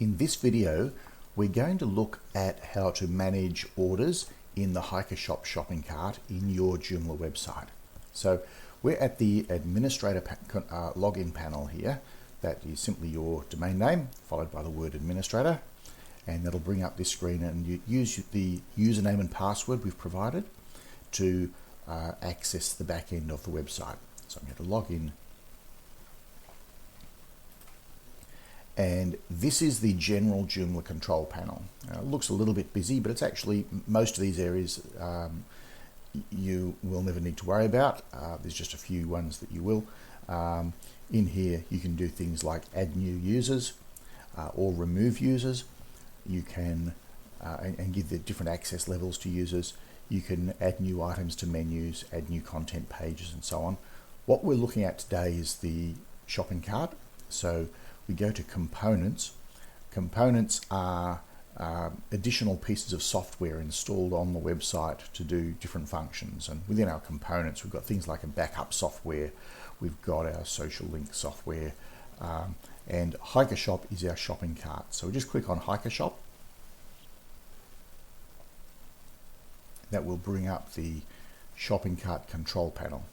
In this video, we're going to look at how to manage orders in the Hikashop shopping cart in your Joomla website. So we're at the administrator login panel here. That is simply your domain name followed by the word administrator, and that'll bring up this screen, and you use the username and password we've provided to access the back end of the website. So I'm going to log in. And this is the general Joomla control panel. It looks a little bit busy, but it's actually, most of these areas you will never need to worry about. There's just a few ones that you will. In here, you can do things like add new users or remove users. You can and give the different access levels to users. You can add new items to menus, add new content pages, and so on. What we're looking at today is the shopping cart. So we go to components. Components are additional pieces of software installed on the website to do different functions. And within our components, we've got things like a backup software. We've got our social link software. And Hikashop is our shopping cart. So we just click on Hikashop. That will bring up the shopping cart control panel.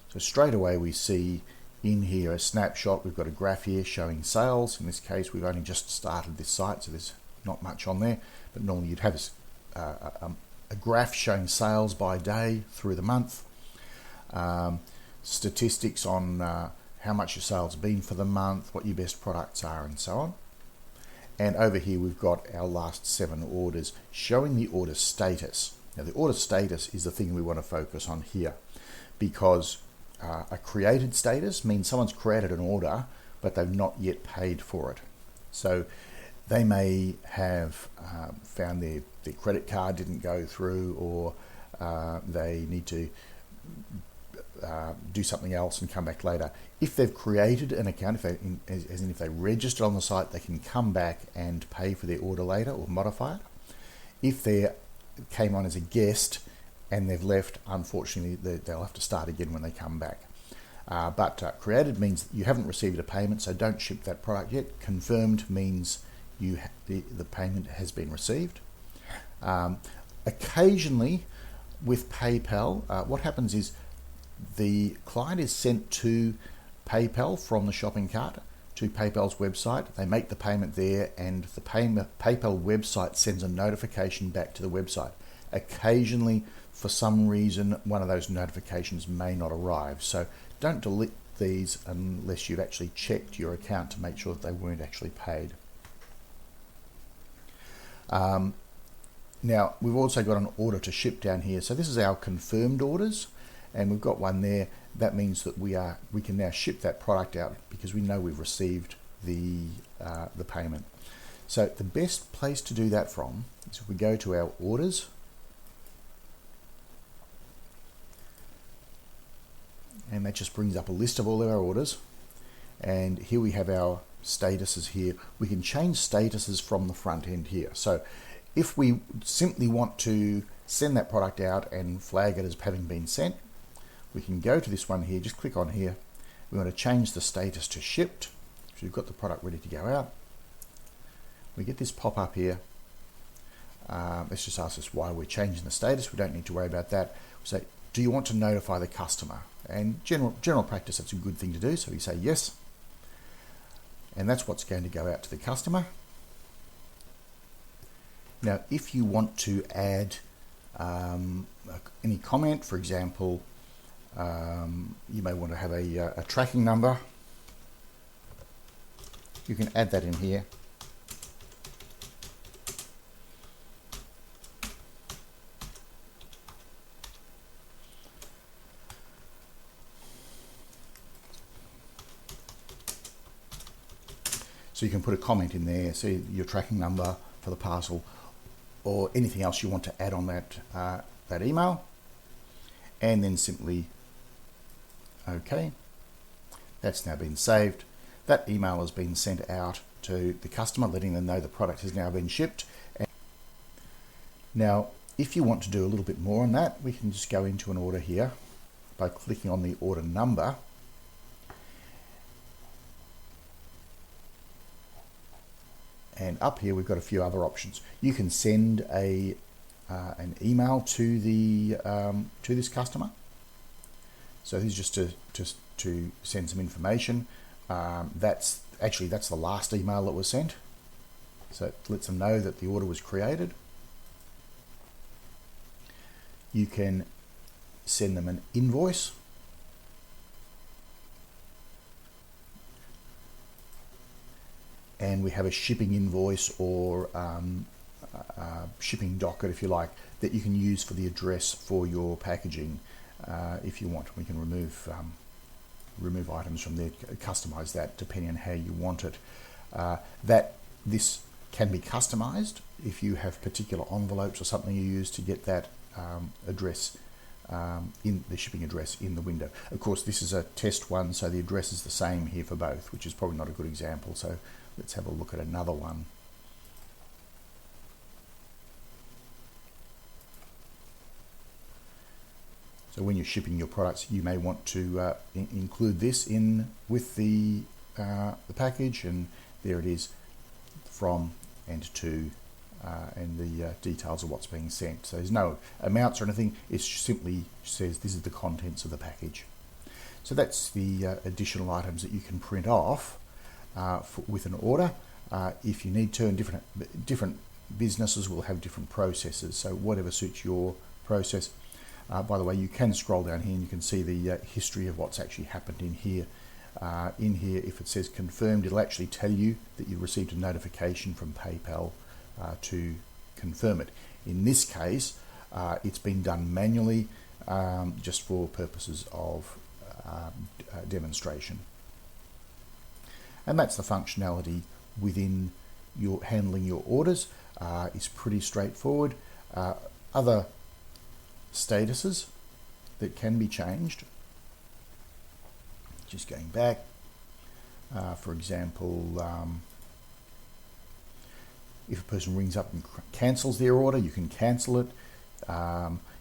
So straight away we see in here a snapshot. We've got a graph here showing sales. In this case, we've only just started this site, so there's not much on there, but normally you'd have a graph showing sales by day through the month, statistics on how much your sales have been for the month, what your best products are, and so on. And over here we've got our last 7 orders showing the order status. Now the order status is the thing we want to focus on here, because a created status means someone's created an order but they've not yet paid for it. So they may have found their credit card didn't go through, or they need to do something else and come back later. If they've created an account, as in if they registered on the site, they can come back and pay for their order later or modify it. If they came on as a guest and they've left, unfortunately they'll have to start again when they come back. But created means you haven't received a payment, so don't ship that product yet. Confirmed means the payment has been received. Occasionally with PayPal, what happens is the client is sent to PayPal from the shopping cart to PayPal's website. They make the payment there, and the PayPal website sends a notification back to the website. Occasionally, for some reason, one of those notifications may not arrive. So don't delete these unless you've actually checked your account to make sure that they weren't actually paid. Now, we've also got an order to ship down here. So this is our confirmed orders, and we've got one there. That means that we can now ship that product out because we know we've received the payment. So the best place to do that from is if we go to our orders, and that just brings up a list of all of our orders. And here we have our statuses here. We can change statuses from the front end here. So if we simply want to send that product out and flag it as having been sent, we can go to this one here, just click on here. We want to change the status to shipped. So we've got the product ready to go out. We get this pop up here. Let's just ask us why we're changing the status. We don't need to worry about that. We say, do you want to notify the customer? And general practice, that's a good thing to do. So we say yes. And that's what's going to go out to the customer. Now, if you want to add any comment, for example, you may want to have a tracking number. You can add that in here. So you can put a comment in there, so your tracking number for the parcel, or anything else you want to add on that email, and then simply OK. That's now been saved. That email has been sent out to the customer, letting them know the product has now been shipped. Now, if you want to do a little bit more on that, we can just go into an order here by clicking on the order number. And up here we've got a few other options. You can send an email to this customer. So this is just to send some information. That's the last email that was sent. So it lets them know that the order was created. You can send them an invoice. And we have a shipping invoice or shipping docket, if you like, that you can use for the address for your packaging if you want. We can remove items from there, customize that depending on how you want it. This can be customized if you have particular envelopes or something you use to get that address in the shipping address in the window. Of course, this is a test one, so the address is the same here for both, which is probably not a good example. So let's have a look at another one. So when you're shipping your products, you may want to include this in with the package, and there it is, from and to, and the details of what's being sent. So there's no amounts or anything, it simply says this is the contents of the package. So that's the additional items that you can print off with an order if you need to, and different businesses will have different processes, so whatever suits your process. By the way, you can scroll down here and you can see the history of what's actually happened in here. In here, if it says confirmed, it'll actually tell you that you received a notification from PayPal to confirm it. In this case, it's been done manually just for purposes of demonstration. And that's the functionality within your handling your orders. It's pretty straightforward. Other statuses that can be changed, just going back, for example, if a person rings up and cancels their order, you can cancel it.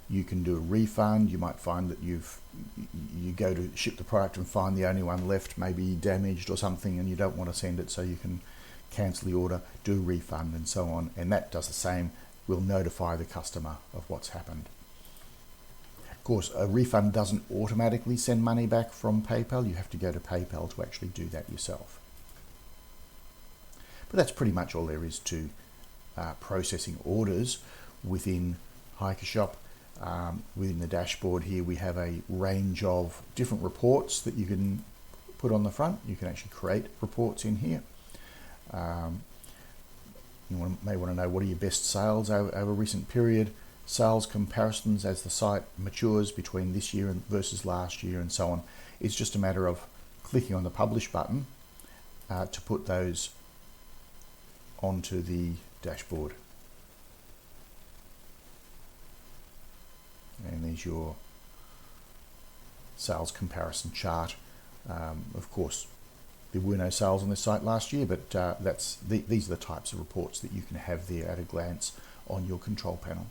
You can do a refund. You might find that you go to ship the product and find the only one left may be damaged or something, and you don't want to send it, so you can cancel the order, do a refund, and so on. And that does the same. We'll notify the customer of what's happened. Of course, a refund doesn't automatically send money back from PayPal. You have to go to PayPal to actually do that yourself. But that's pretty much all there is to processing orders within Hikashop. Within the dashboard here, we have a range of different reports that you can put on the front. You can actually create reports in here. May want to know what are your best sales over a recent period, sales comparisons as the site matures between this year and versus last year, and so on. It's just a matter of clicking on the publish button to put those onto the dashboard. And there's your sales comparison chart. Of course, there were no sales on this site last year, but these are the types of reports that you can have there at a glance on your control panel.